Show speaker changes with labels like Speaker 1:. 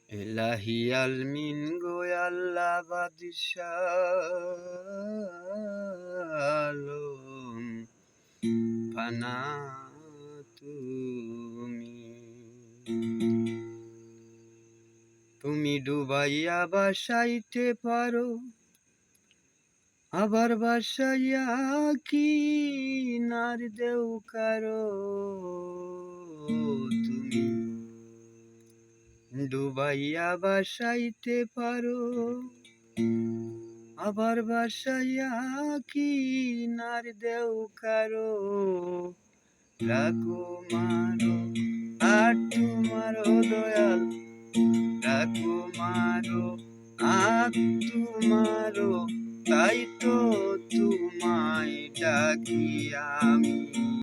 Speaker 1: এলাহি আলমিন গো আল্লাহ বাদশাহ ফানা তুমি ডুবাইয়া বাসাইতে পারো, আবার বাসাইয়া কি নার দেও কারো। তুমি ডুবাইয়া বাসাইতে পারো, আবার বাসাইয়া কি নার দেও কারো। রাখো মারো আর তোমারো দয়াল, রাখো মারো আর তোমারো, তাই তো তোমায় ডাকি আমি।